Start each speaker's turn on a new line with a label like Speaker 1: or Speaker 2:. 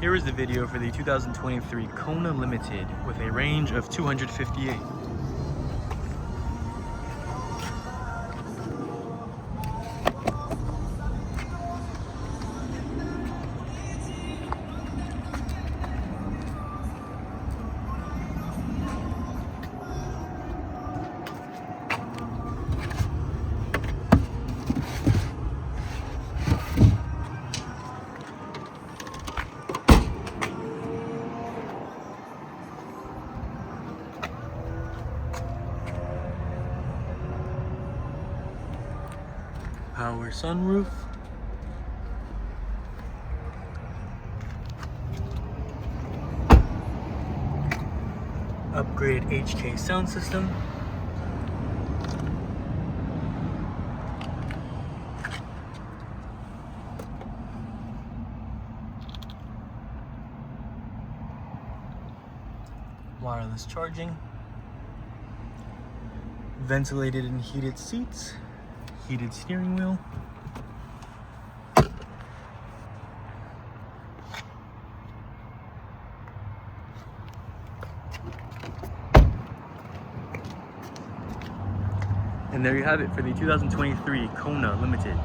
Speaker 1: Here is the video for the 2023 Kona Limited with a range of 258. Power sunroof, upgrade HK sound system, wireless charging, ventilated and heated seats, heated steering wheel, and there you have it for the 2023 Kona Limited.